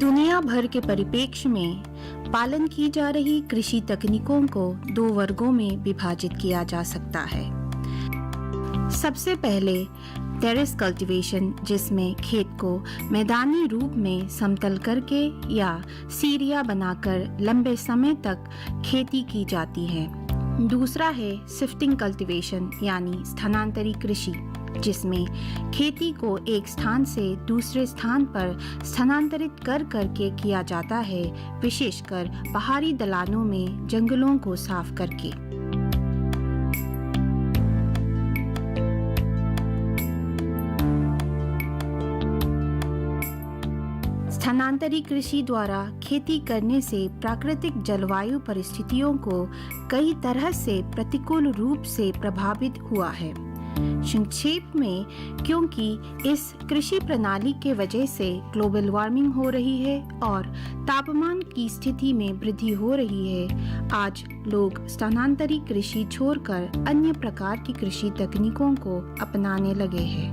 दुनिया भर के परिप्रेक्ष्य में पालन की जा रही कृषि तकनीकों को दो वर्गों में विभाजित किया जा सकता है। सबसे पहले टेरेस कल्टीवेशन, जिसमें खेत को मैदानी रूप में समतल करके या सीरिया बनाकर लंबे समय तक खेती की जाती है। दूसरा है शिफ्टिंग कल्टीवेशन यानी स्थानांतरी कृषि, जिसमें खेती को एक स्थान से दूसरे स्थान पर स्थानांतरित कर करके किया जाता है, विशेषकर पहाड़ी ढलानों में जंगलों को साफ करके। स्थानांतरी कृषि द्वारा खेती करने से प्राकृतिक जलवायु परिस्थितियों को कई तरह से प्रतिकूल रूप से प्रभावित हुआ है। संक्षेप में, क्योंकि इस कृषि प्रणाली के वजह से ग्लोबल वार्मिंग हो रही है और तापमान की स्थिति में वृद्धि हो रही है, आज लोग स्थानांतरी कृषि छोड़कर अन्य प्रकार की कृषि तकनीकों को अपनाने लगे हैं।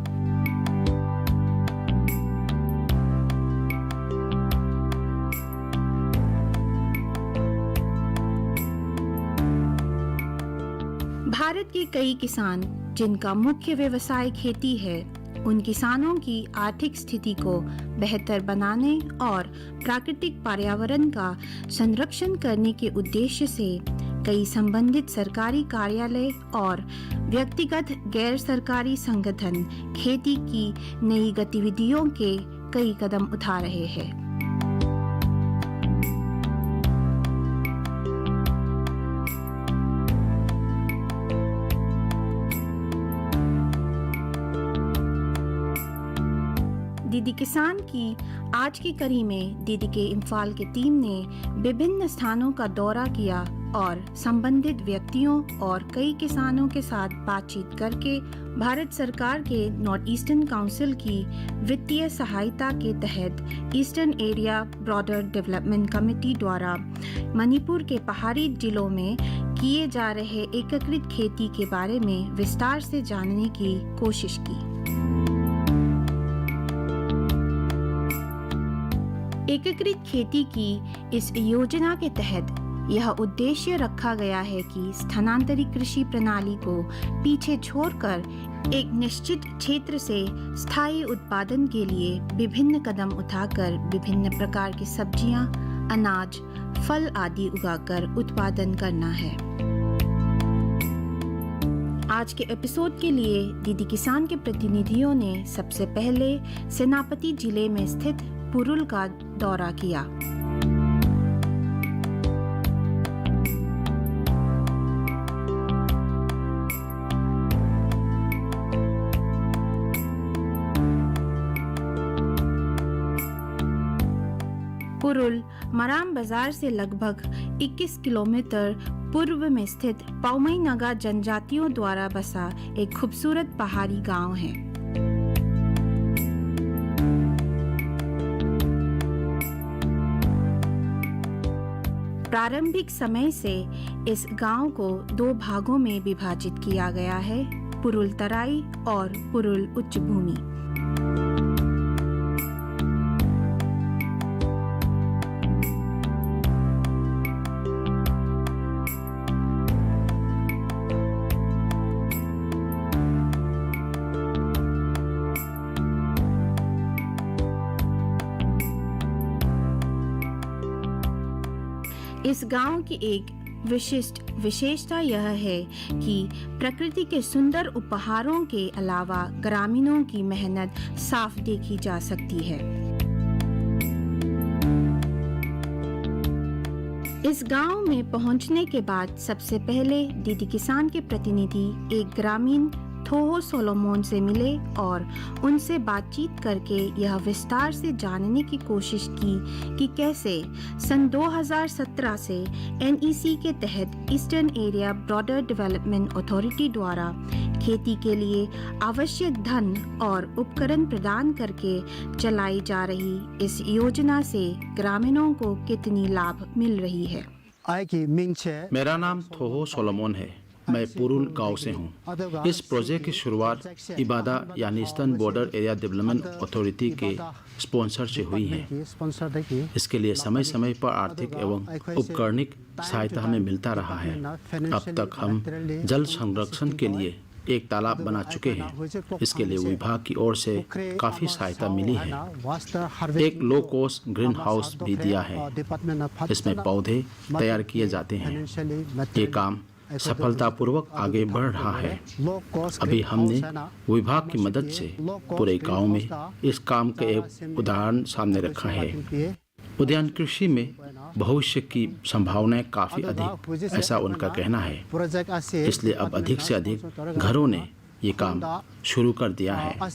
भारत के कई किसान जिनका मुख्य व्यवसाय खेती है, उन किसानों की आर्थिक स्थिति को बेहतर बनाने और प्राकृतिक पर्यावरण का संरक्षण करने के उद्देश्य से कई संबंधित सरकारी कार्यालय और व्यक्तिगत गैर सरकारी संगठन खेती की नई गतिविधियों के कई कदम उठा रहे हैं। दीदी किसान की आज की कड़ी में दीदी के इम्फाल की टीम ने विभिन्न स्थानों का दौरा किया और संबंधित व्यक्तियों और कई किसानों के साथ बातचीत करके भारत सरकार के नॉर्थ ईस्टर्न काउंसिल की वित्तीय सहायता के तहत eastern area broader development committee द्वारा मणिपुर के पहाड़ी जिलों में किए जा रहे एकीकृत खेती के बारे में विस्तार से जानने की कोशिश की। एकीकृत खेती की इस योजना के तहत यह उद्देश्य रखा गया है कि स्थानांतरी कृषि प्रणाली को पीछे छोड़कर एक निश्चित क्षेत्र से स्थायी उत्पादन के लिए विभिन्न कदम उठाकर विभिन्न प्रकार की सब्जियां, अनाज, फल आदि उगाकर उत्पादन करना है। आज के एपिसोड के लिए दीदी किसान के प्रतिनिधियों ने सबसे पहले सेनापति जिले में स्थित पुरुल का दौरा किया। पुरुल मराम बाजार से लगभग 21 किलोमीटर पूर्व में स्थित पौमई नागा जनजातियों द्वारा बसा एक खूबसूरत पहाड़ी गांव है। प्रारंभिक समय से इस गांव को दो भागों में विभाजित किया गया है, पुरुल तराई और पुरुल उच्च भूमि। इस गांव की एक विशिष्ट विशेषता यह है कि प्रकृति के सुंदर उपहारों के अलावा ग्रामीणों की मेहनत साफ देखी जा सकती है। इस गांव में पहुंचने के बाद सबसे पहले दीदी किसान के प्रतिनिधि एक ग्रामीण थोहो सोलोमोन से मिले और उनसे बातचीत करके यह विस्तार से जानने की कोशिश की कि कैसे सन 2017 से एनईसी के तहत eastern area broader development authority द्वारा खेती के लिए आवश्यक धन और उपकरण प्रदान करके चलाई जा रही इस योजना से ग्रामीणों को कितनी लाभ मिल रही है। मेरा नाम थोहो सोलोमोन है। मैं पुरुल गांव से हूं। इस प्रोजेक्ट की शुरुआत इबादा यानी eastern border area development authority के स्पॉन्सर से हुई है। इसके लिए समय समय पर आर्थिक एवं उपकरणिक सहायता हमें मिलता रहा है। अब तक हम जल संरक्षण के लिए एक तालाब बना चुके हैं। इसके लिए विभाग की ओर से काफ़ी सहायता मिली है। एक लो कॉस्ट ग्रीन हाउस भी दिया है। इसमें पौधे तैयार किए जाते हैं। ये काम सफलतापूर्वक आगे बढ़ रहा है। अभी हमने विभाग की मदद से पूरे गांव में इस काम का एक उदाहरण सामने रखा है। उद्यान कृषि में भविष्य की संभावनाएं काफी अधिक, ऐसा उनका कहना है। इसलिए अब अधिक से अधिक घरों ने ये काम शुरू कर दिया है।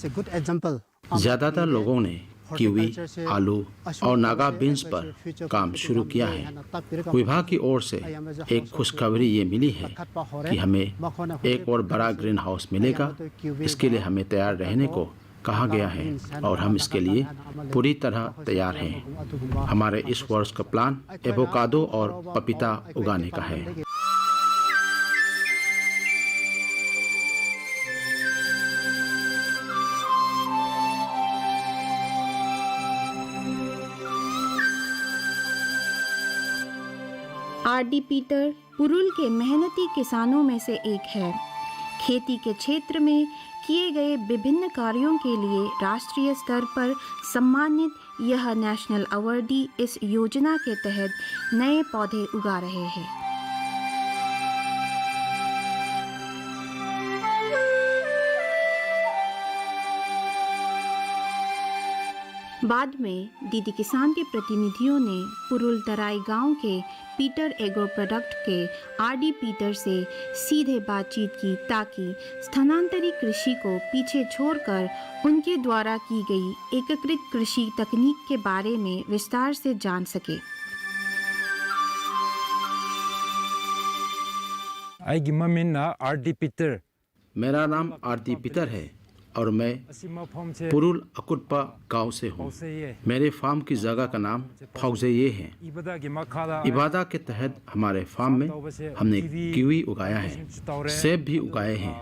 ज्यादातर लोगों ने कीवी, आलू और नागा बीन्स पर काम शुरू किया है। विभाग की ओर से एक खुशखबरी ये मिली है कि हमें एक और बड़ा ग्रीन हाउस मिलेगा। इसके लिए हमें तैयार रहने को कहा गया है और हम इसके लिए पूरी तरह तैयार हैं। हमारे इस वर्ष का प्लान एवोकाडो और पपीता उगाने का है। आर.डी. पीटर पुरुल के मेहनती किसानों में से एक है। खेती के क्षेत्र में किए गए विभिन्न कार्यों के लिए राष्ट्रीय स्तर पर सम्मानित यह नेशनल अवार्डी इस योजना के तहत नए पौधे उगा रहे हैं। बाद में दीदी किसान के प्रतिनिधियों ने पुरुल तराई गांव के पीटर एग्रो प्रोडक्ट के आर.डी. पीटर से सीधे बातचीत की ताकि स्थानांतरित कृषि को पीछे छोड़कर उनके द्वारा की गई एकीकृत कृषि तकनीक के बारे में विस्तार से जान सके। मेरा नाम आर.डी. पीटर है और मैं पुरुल अकुटपा गांव से हूँ। मेरे फार्म की जगह का नाम फौजेये है। इबादा के तहत हमारे फार्म में हमने कीवी उगाया है, सेब भी उगाए हैं।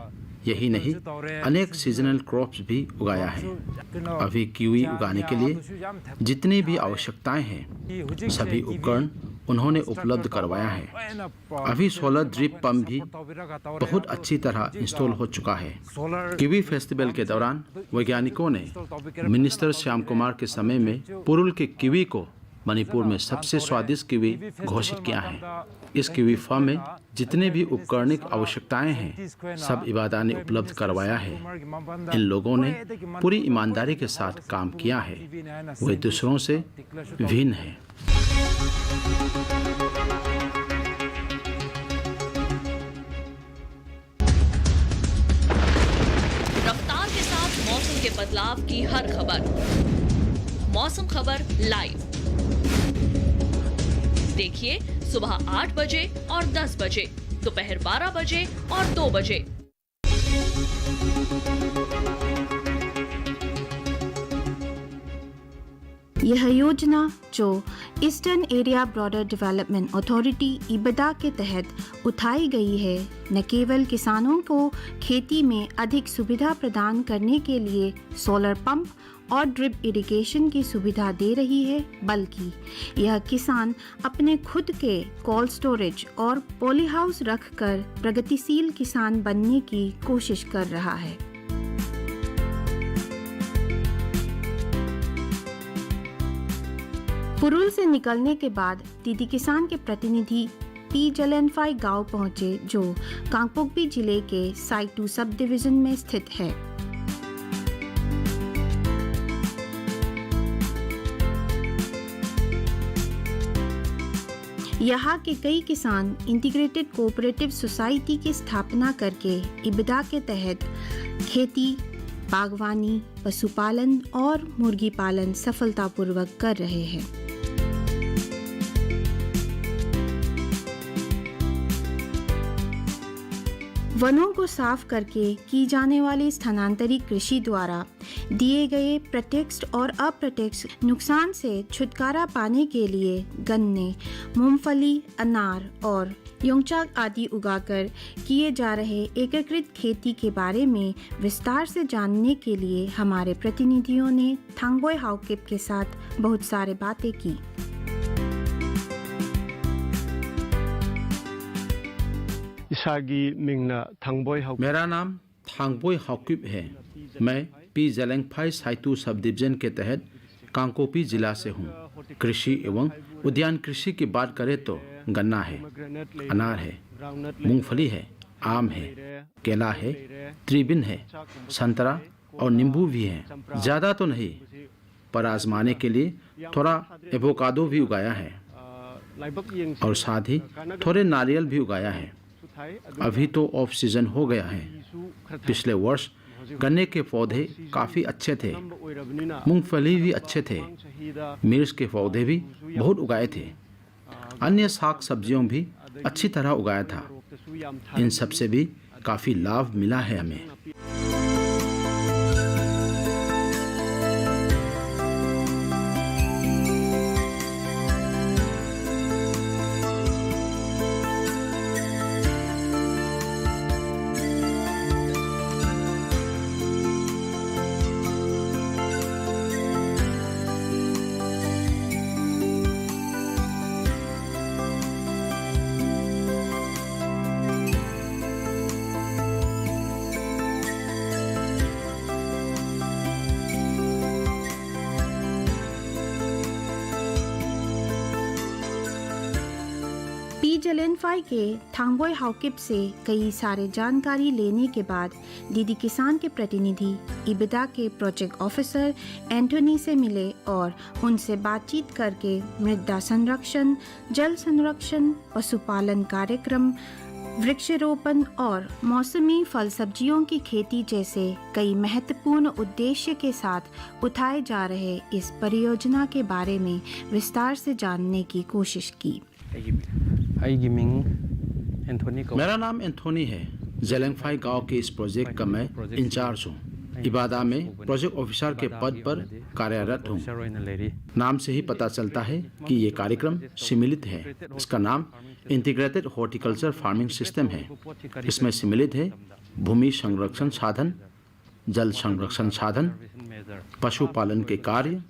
यही नहीं, अनेक सीजनल क्रॉप्स भी उगाया है। अभी कीवी उगाने के लिए जितनी भी आवश्यकताएं हैं सभी उपकरण उन्होंने उपलब्ध करवाया है। अभी सोलर ड्रिप पंप भी बहुत अच्छी तरह इंस्टॉल हो चुका है। कीवी फेस्टिवल के दौरान वैज्ञानिकों ने मिनिस्टर श्याम कुमार के समय में पुरुल के कीवी को मणिपुर में सबसे स्वादिष्ट कीवी घोषित किया है। इस कीवी फार्म में जितने भी उपकरणिक आवश्यकताएं हैं सब इबादा ने उपलब्ध करवाया है। इन लोगों ने पूरी ईमानदारी के साथ काम किया है। वे दूसरों से भिन्न है। रफ्तार के साथ मौसम के बदलाव की हर खबर। मौसम खबर लाइव देखिए सुबह 8 बजे और 10 बजे, दोपहर 12 बजे और 2 बजे। यह योजना जो eastern area broader development authority इबदा के तहत उठाई गई है, न केवल किसानों को खेती में अधिक सुविधा प्रदान करने के लिए सोलर पंप और ड्रिप इरिगेशन की सुविधा दे रही है, बल्कि यह किसान अपने खुद के कोल्ड स्टोरेज और पॉली हाउस रखकर प्रगतिशील किसान बनने की कोशिश कर रहा है। पुरुल से निकलने के बाद दीदी किसान के प्रतिनिधि पी जलेनफाई गांव पहुंचे, जो कांगपोकपी जिले के साइटू सब डिवीजन में स्थित है। यहाँ के कई किसान इंटीग्रेटेड कोऑपरेटिव सोसाइटी की स्थापना करके इबदा के तहत खेती, बागवानी, पशुपालन और मुर्गी पालन सफलतापूर्वक कर रहे हैं। वनों को साफ करके की जाने वाली स्थानांतरित कृषि द्वारा दिए गए प्रत्यक्ष और अप्रत्यक्ष नुकसान से छुटकारा पाने के लिए गन्ने, मूंगफली, अनार और योंगचाक आदि उगाकर किए जा रहे एकीकृत खेती के बारे में विस्तार से जानने के लिए हमारे प्रतिनिधियों ने थांगबोई हाओकिप के साथ बहुत सारे बातें की। मेरा नाम थांगबोई हाओकिप है। मैं पी जेलेंगफाई साइतू सब डिवीजन के तहत कांगकोपी जिला से हूँ। कृषि एवं उद्यान कृषि की बात करें तो गन्ना है, अनार है, मूंगफली है, आम है, केला है, त्रिबिन है, संतरा और नींबू भी है। ज़्यादा तो नहीं, पर आजमाने के लिए थोड़ा एवोकाडो भी उगाया है और साथ ही थोड़े नारियल भी उगाया है। अभी तो ऑफ सीजन हो गया है। पिछले वर्ष गन्ने के पौधे काफ़ी अच्छे थे, मूंगफली भी अच्छे थे, मिर्च के पौधे भी बहुत उगाए थे, अन्य साग सब्जियों भी अच्छी तरह उगाया था। इन सब से भी काफ़ी लाभ मिला है हमें। पी जेलेंगफाई के थांगबोई हाओकिप से कई सारे जानकारी लेने के बाद दीदी किसान के प्रतिनिधि इबिदा के प्रोजेक्ट ऑफिसर एंटोनी से मिले और उनसे बातचीत करके मृदा संरक्षण, जल संरक्षण, पशुपालन कार्यक्रम, वृक्षारोपण और मौसमी फल सब्जियों की खेती जैसे कई महत्वपूर्ण उद्देश्य के साथ उठाए जा रहे इस परियोजना के बारे में विस्तार से जानने की कोशिश की। मेरा नाम एंथोनी है। जेलेंगफाई गांव के इस प्रोजेक्ट का मैं इंचार्ज हूँ। इबादा में प्रोजेक्ट ऑफिसर के पद पर कार्यरत हूँ। नाम से ही पता चलता है कि ये कार्यक्रम सम्मिलित है। इसका नाम इंटीग्रेटेड हॉर्टिकल्चर फार्मिंग सिस्टम है। इसमें सम्मिलित है भूमि संरक्षण साधन, जल संरक्षण साधन, पशुपालन के कार्य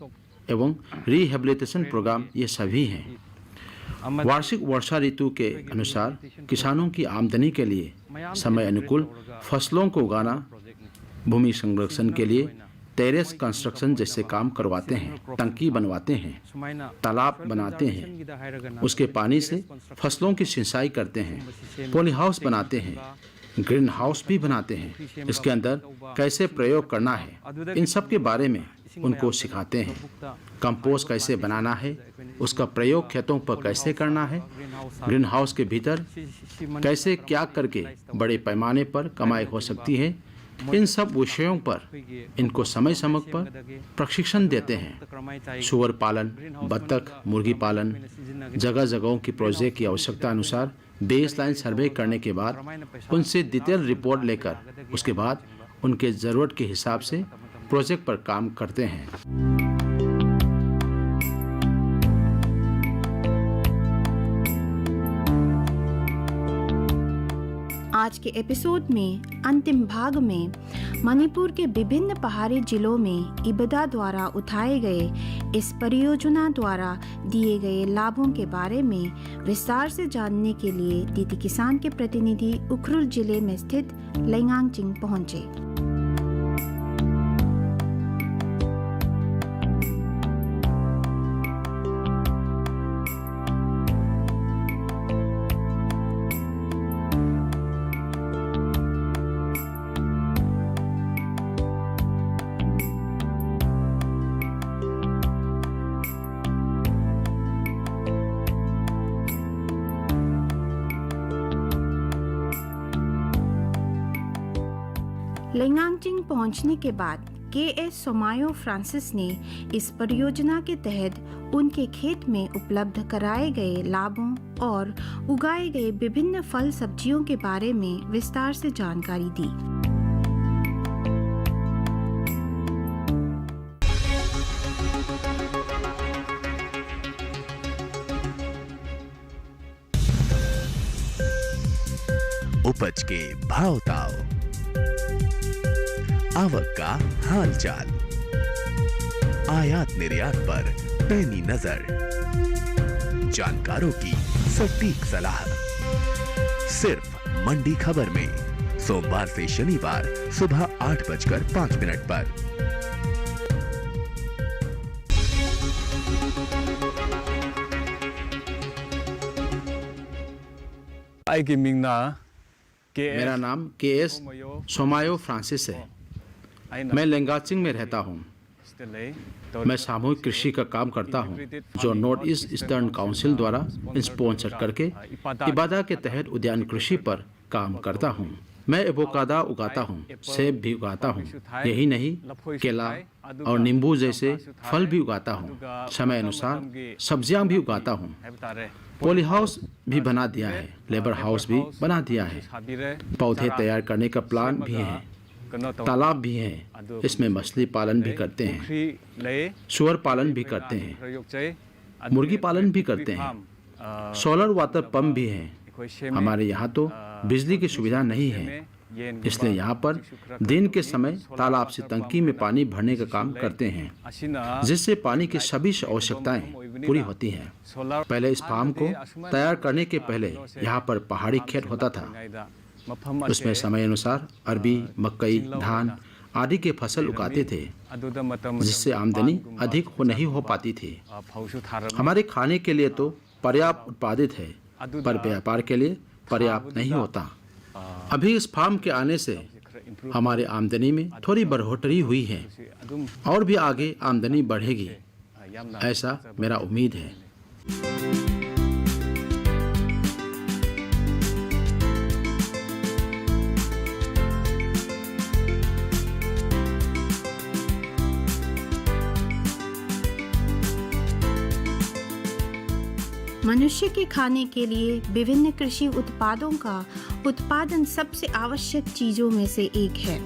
एवं रिहेबिलिटेशन प्रोग्राम, ये सभी हैं। वार्षिक वर्षा ऋतु के अनुसार किसानों की आमदनी के लिए समय अनुकूल फसलों को उगाना, भूमि संरक्षण के लिए टेरेस कंस्ट्रक्शन जैसे काम करवाते हैं, टंकी बनवाते हैं, तालाब बनाते हैं, उसके पानी से फसलों की सिंचाई करते हैं, पॉली हाउस बनाते हैं, ग्रीन हाउस भी बनाते हैं। इसके अंदर कैसे प्रयोग करना है, इन सब के बारे में उनको सिखाते हैं। कंपोस्ट कैसे बनाना है, उसका प्रयोग खेतों पर कैसे करना है, ग्रीन हाउस के भीतर कैसे क्या करके बड़े पैमाने पर कमाई हो सकती है, इन सब विषयों पर इनको समय समय पर प्रशिक्षण देते हैं। सुअर पालन, बत्तख, मुर्गी पालन, जगह जगहों की प्रोजेक्ट की आवश्यकता अनुसार बेसलाइन सर्वे करने के बाद उनसे डिटेल रिपोर्ट लेकर उसके बाद उनके ज़रूरत के हिसाब से प्रोजेक्ट पर काम करते हैं। आज के एपिसोड में अंतिम भाग में मणिपुर के विभिन्न पहाड़ी जिलों में इबिदा द्वारा उठाए गए इस परियोजना द्वारा दिए गए लाभों के बारे में विस्तार से जानने के लिए दीदी किसान के प्रतिनिधि उखरुल जिले में स्थित लेंगांगचिंग पहुंचे। लेंगांगचिंग पहुंचने के बाद के.एस. सोमायो फ्रांसिस ने इस परियोजना के तहत उनके खेत में उपलब्ध कराए गए लाभों और उगाए गए विभिन्न फल सब्जियों के बारे में विस्तार से जानकारी दी। उपज के भाव ताव, आवक का हाल चाल, आयात निर्यात पर पैनी नजर, जानकारों की सटीक सलाह, सिर्फ मंडी खबर में सोमवार से शनिवार सुबह 8:05 पर। मेरा नाम के.एस. सोमायो फ्रांसिस है। मैं लेंगाचिंग में रहता हूँ। मैं सामूहिक कृषि का काम करता हूँ जो नॉर्थ ईस्ट ईस्टर्न काउंसिल द्वारा स्पॉन्सर करके इबादा के तहत उद्यान कृषि पर काम करता हूँ। मैं एवोकाडो उगाता हूँ, सेब भी उगाता हूँ। यही नहीं, केला और नींबू जैसे फल भी उगाता हूँ। समय अनुसार सब्जियाँ भी उगाता हूँ। पॉली हाउस भी बना दिया है, लेबर हाउस भी बना दिया है। पौधे तैयार करने का प्लान भी है। तालाब भी है, इसमें मछली पालन भी करते हैं, सुअर पालन भी करते हैं, मुर्गी पालन भी करते हैं। सोलर वाटर पंप भी है। हमारे यहाँ तो बिजली की सुविधा नहीं है, इसलिए यहाँ पर दिन के समय तालाब से टंकी में पानी भरने का काम करते हैं, जिससे पानी की सभी आवश्यकताएं पूरी होती हैं। पहले इस फार्म को तैयार करने के पहले यहाँ पर पहाड़ी खेत होता था। उसमें समय अनुसार अरबी, मकई, धान आदि के फसल उगाते थे, जिससे आमदनी अधिक नहीं हो पाती थी। हमारे खाने के लिए तो पर्याप्त उत्पादित है, पर व्यापार के लिए पर्याप्त नहीं होता। अभी इस फार्म के आने से हमारे आमदनी में थोड़ी बढ़ोतरी हुई है और भी आगे आमदनी बढ़ेगी, ऐसा मेरा उम्मीद है। मनुष्य के खाने के लिए विभिन्न कृषि उत्पादों का उत्पादन सबसे आवश्यक चीजों में से एक है।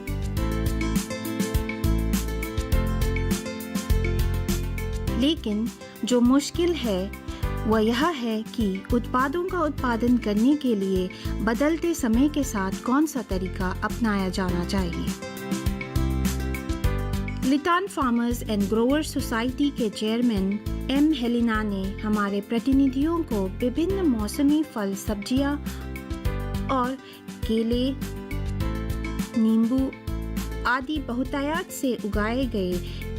लेकिन जो मुश्किल है वह यह है कि उत्पादों का उत्पादन करने के लिए बदलते समय के साथ कौन सा तरीका अपनाया जाना चाहिए। लितान फार्मर्स एंड ग्रोवर्स सोसाइटी के चेयरमैन एम. हेलिना ने हमारे प्रतिनिधियों को विभिन्न मौसमी फल, सब्जियां और केले, नींबू आदि बहुतायत से उगाए गए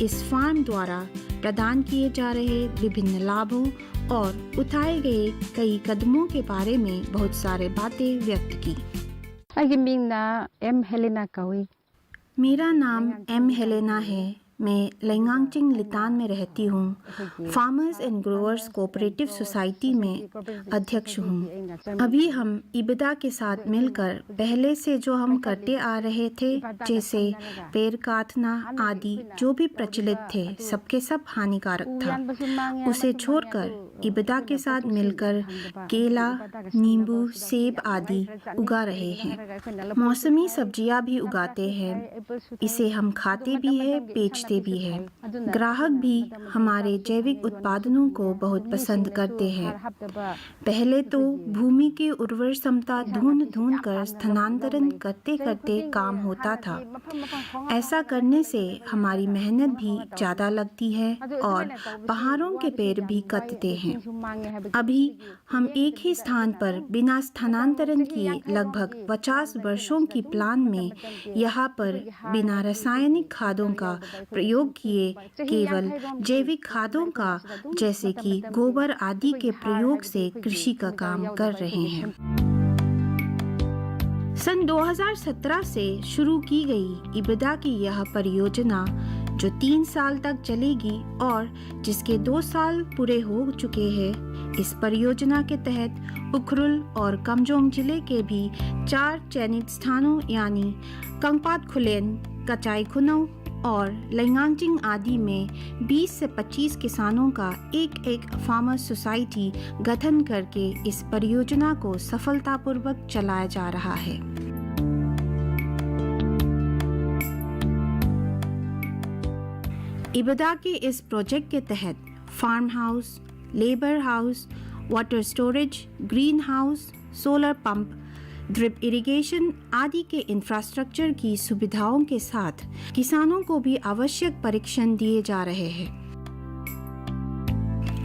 इस फार्म द्वारा प्रदान किए जा रहे विभिन्न लाभों और उठाए गए कई कदमों के बारे में बहुत सारे बातें व्यक्त की। मेरा नाम एम. हेलेना है। मैं लेंगाचिंग लितान में रहती हूँ। Farmers and growers cooperative society में अध्यक्ष हूँ। अभी हम इबादा के साथ मिलकर पहले से जो हम करते आ रहे थे, जैसे पेड़ काटना आदि जो भी प्रचलित थे, सबके सब हानिकारक था। उसे छोड़कर इबादा के साथ मिलकर केला, नींबू, सेब आदि उगा रहे हैं। मौसमी सब्जियां भी उगाते हैं। इसे हम खाते भी हैं, बेचते भी हैं। ग्राहक भी हमारे जैविक उत्पादनों को बहुत पसंद करते हैं। पहले तो भूमि की उर्वर क्षमता ढूंढ कर स्थानांतरण करते करते काम होता था। ऐसा करने से हमारी मेहनत भी ज्यादा लगती है और पहाड़ों के पेड़ भी कटते हैं। अभी हम एक ही स्थान पर बिना स्थानांतरण किए लगभग 50 वर्षों की प्लान में यहाँ पर बिना रासायनिक खादों का प्रयोग किए केवल जैविक खादों का, जैसे कि गोबर आदि के प्रयोग से कृषि का काम कर रहे हैं। सन 2017 से शुरू की गई इबादा की यह परियोजना जो 3 साल तक चलेगी और जिसके 2 साल पूरे हो चुके हैं, इस परियोजना के तहत उखरुल और कमजोंग जिले के भी 4 चयनित स्थानों यानी कंगपात खुलेन, कचाई खुनौ और लैंगांगजिंग आदि में 20 से 25 किसानों का एक फार्मर्स सोसाइटी गठन करके इस परियोजना को सफलतापूर्वक चलाया जा रहा है। इबदा के इस प्रोजेक्ट के तहत farm house, labour house, water storage, green house, solar pump, drip irrigation आदि के इंफ्रास्ट्रक्चर की सुविधाओं के साथ किसानों को भी आवश्यक परीक्षण दिए जा रहे हैं।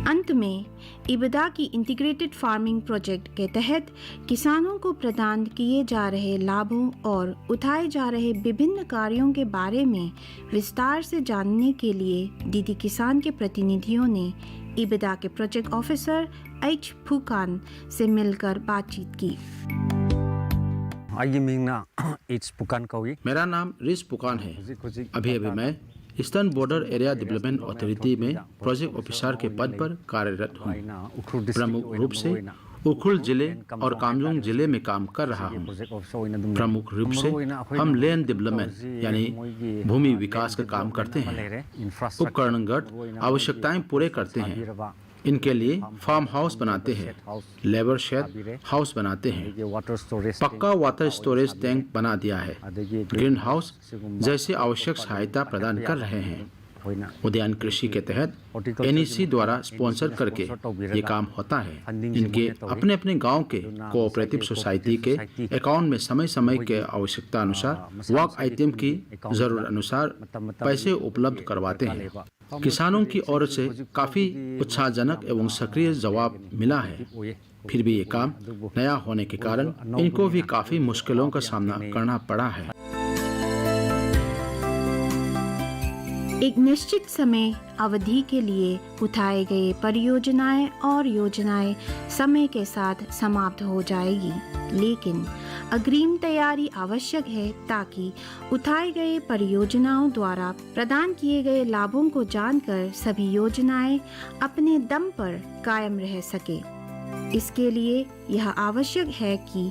अंत में इबदा की इंटीग्रेटेड फार्मिंग प्रोजेक्ट के तहत किसानों को प्रदान किए जा रहे लाभों और उठाए जा रहे विभिन्न कार्यों के बारे में विस्तार से जानने के लिए डीडी किसान के प्रतिनिधियों ने इबदा के प्रोजेक्ट ऑफिसर एच फुकान से मिलकर बातचीत की। मेरा नाम रिस पुकान है। अभी मैं eastern border area development authority में प्रोजेक्ट ऑफिसर के पद पर कार्यरत हूँ। प्रमुख रूप से उखरुल जिले और कामजोंग जिले में काम कर रहा हूँ। प्रमुख रूप से हम लैंड डेवलपमेंट यानी भूमि विकास का काम करते हैं। उपकरणगत आवश्यकताएं पूरे करते हैं। इनके लिए फार्म हाउस बनाते हैं, लेबर शेड हाउस बनाते हैं, पक्का वाटर स्टोरेज टैंक बना दिया है, ग्रीन हाउस जैसे आवश्यक सहायता प्रदान कर रहे हैं। उद्यान कृषि के तहत NEC द्वारा स्पॉन्सर करके ये काम होता है। इनके अपने अपने गांव के कोऑपरेटिव सोसाइटी के अकाउंट में समय समय के आवश्यकता अनुसार वर्क आइटम की जरूरत अनुसार पैसे उपलब्ध करवाते हैं। किसानों की ओर से काफी उत्साहजनक एवं सक्रिय जवाब मिला है। फिर भी ये काम नया होने के कारण इनको भी काफी मुश्किलों का सामना करना पड़ा है। एक निश्चित समय अवधि के लिए उठाए गए परियोजनाएं और योजनाएं समय के साथ समाप्त हो जाएगी, लेकिन अग्रिम तैयारी आवश्यक है ताकि उठाए गए परियोजनाओं द्वारा प्रदान किए गए लाभों को जानकर सभी योजनाएं अपने दम पर कायम रह सके। इसके लिए यह आवश्यक है कि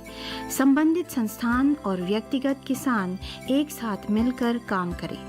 संबंधित संस्थान और व्यक्तिगत किसान एक साथ मिलकर काम करें।